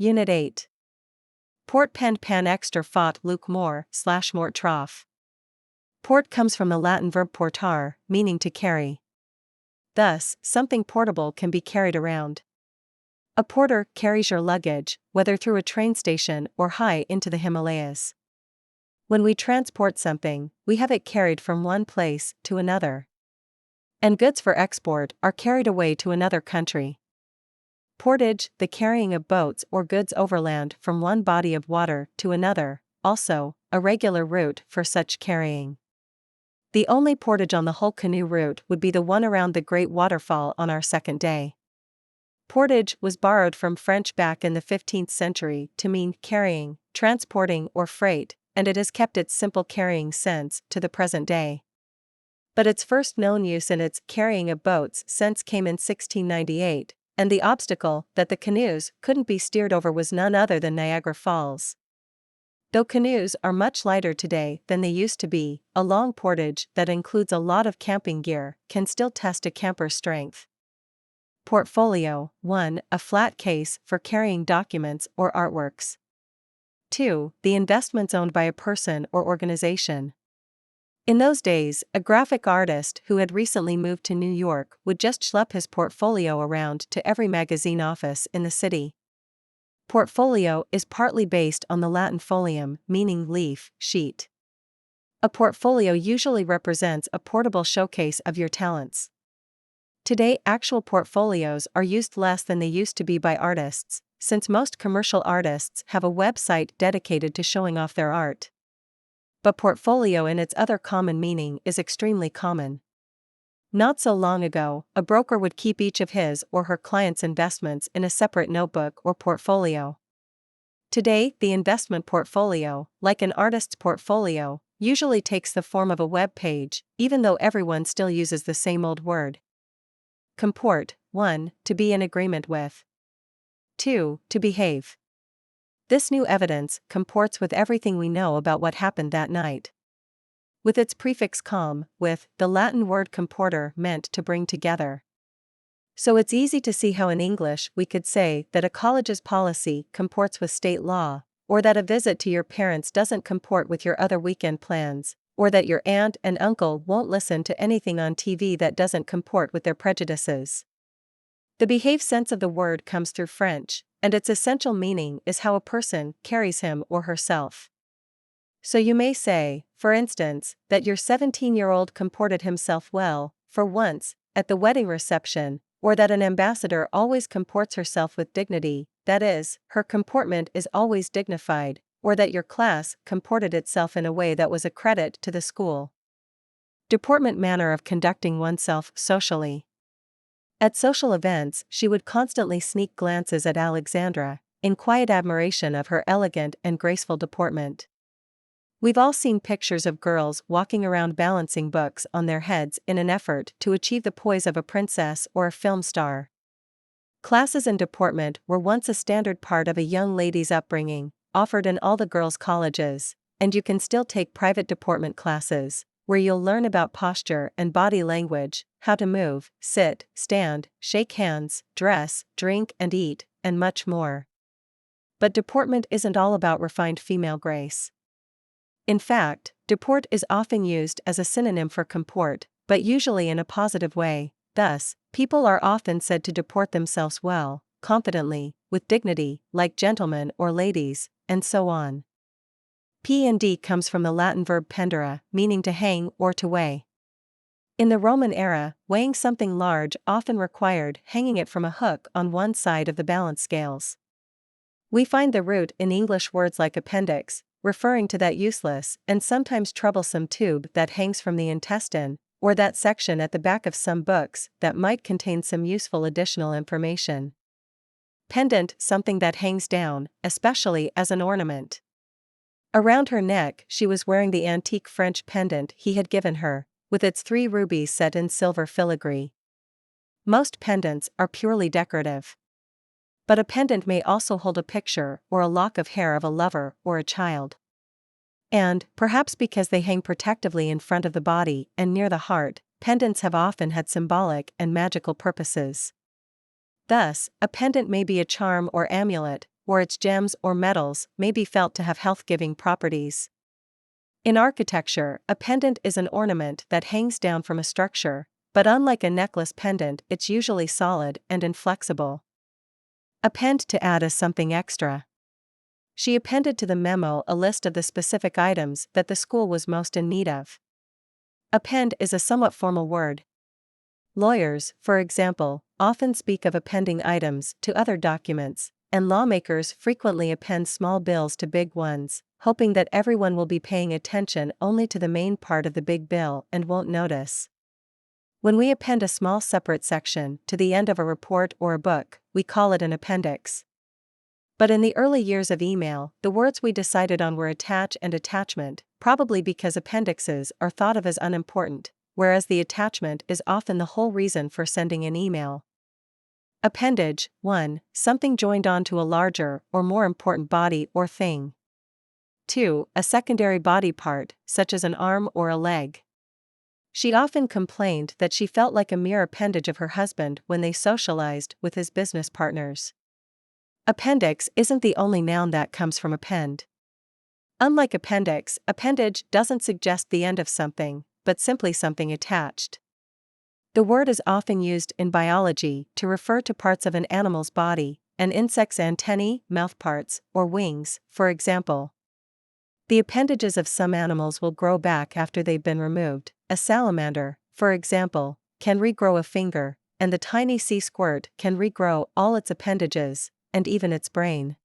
Unit 8. Port pend pan exter fot luke more / mort trough. Port comes from the Latin verb portar, meaning to carry. Thus, something portable can be carried around. A porter carries your luggage, whether through a train station or high into the Himalayas. When we transport something, we have it carried from one place to another. And goods for export are carried away to another country. Portage, the carrying of boats or goods overland from one body of water to another, also, a regular route for such carrying. The only portage on the whole canoe route would be the one around the great waterfall on our second day. Portage was borrowed from French back in the 15th century to mean carrying, transporting or freight, and it has kept its simple carrying sense to the present day. But its first known use in its carrying of boats sense came in 1698, and the obstacle that the canoes couldn't be steered over was none other than Niagara Falls. Though canoes are much lighter today than they used to be, a long portage that includes a lot of camping gear can still test a camper's strength. Portfolio. 1. A flat case for carrying documents or artworks. 2. The investments owned by a person or organization. In those days, a graphic artist who had recently moved to New York would just schlep his portfolio around to every magazine office in the city. Portfolio is partly based on the Latin folium, meaning leaf, sheet. A portfolio usually represents a portable showcase of your talents. Today, actual portfolios are used less than they used to be by artists, since most commercial artists have a website dedicated to showing off their art. But portfolio in its other common meaning is extremely common. Not so long ago, a broker would keep each of his or her clients' investments in a separate notebook or portfolio. Today, the investment portfolio, like an artist's portfolio, usually takes the form of a web page, even though everyone still uses the same old word. Comport. 1. To be in agreement with. 2. To behave. This new evidence comports with everything we know about what happened that night. With its prefix com, with the Latin word comporter meant to bring together. So it's easy to see how in English we could say that a college's policy comports with state law, or that a visit to your parents doesn't comport with your other weekend plans, or that your aunt and uncle won't listen to anything on TV that doesn't comport with their prejudices. The behave sense of the word comes through French, and its essential meaning is how a person carries him or herself. So you may say, for instance, that your 17-year-old comported himself well, for once, at the wedding reception, or that an ambassador always comports herself with dignity, that is, her comportment is always dignified, or that your class comported itself in a way that was a credit to the school. Deportment, manner of conducting oneself socially. At social events, she would constantly sneak glances at Alexandra, in quiet admiration of her elegant and graceful deportment. We've all seen pictures of girls walking around balancing books on their heads in an effort to achieve the poise of a princess or a film star. Classes in deportment were once a standard part of a young lady's upbringing, offered in all the girls' colleges, and you can still take private deportment classes, where you'll learn about posture and body language, how to move, sit, stand, shake hands, dress, drink and eat, and much more. But deportment isn't all about refined female grace. In fact, deport is often used as a synonym for comport, but usually in a positive way. Thus, people are often said to deport themselves well, confidently, with dignity, like gentlemen or ladies, and so on. P&D comes from the Latin verb pendere, meaning to hang or to weigh. In the Roman era, weighing something large often required hanging it from a hook on one side of the balance scales. We find the root in English words like appendix, referring to that useless and sometimes troublesome tube that hangs from the intestine, or that section at the back of some books that might contain some useful additional information. Pendant, something that hangs down, especially as an ornament. Around her neck she was wearing the antique French pendant he had given her, with its 3 rubies set in silver filigree. Most pendants are purely decorative. But a pendant may also hold a picture or a lock of hair of a lover or a child. And, perhaps because they hang protectively in front of the body and near the heart, pendants have often had symbolic and magical purposes. Thus, a pendant may be a charm or amulet, or its gems or metals may be felt to have health-giving properties. In architecture, a pendant is an ornament that hangs down from a structure, but unlike a necklace pendant, it's usually solid and inflexible. Append to add as something extra. She appended to the memo a list of the specific items that the school was most in need of. Append is a somewhat formal word. Lawyers, for example, often speak of appending items to other documents, and lawmakers frequently append small bills to big ones, hoping that everyone will be paying attention only to the main part of the big bill and won't notice. When we append a small separate section to the end of a report or a book, we call it an appendix. But in the early years of email, the words we decided on were attach and attachment, probably because appendixes are thought of as unimportant, whereas the attachment is often the whole reason for sending an email. Appendage 1. Something joined onto a larger or more important body or thing. 2. A secondary body part, such as an arm or a leg. She often complained that she felt like a mere appendage of her husband when they socialized with his business partners. Appendix isn't the only noun that comes from append. Unlike appendix, appendage doesn't suggest the end of something, but simply something attached. The word is often used in biology to refer to parts of an animal's body, an insect's antennae, mouthparts, or wings, for example. The appendages of some animals will grow back after they've been removed. A salamander, for example, can regrow a finger, and the tiny sea squirt can regrow all its appendages, and even its brain.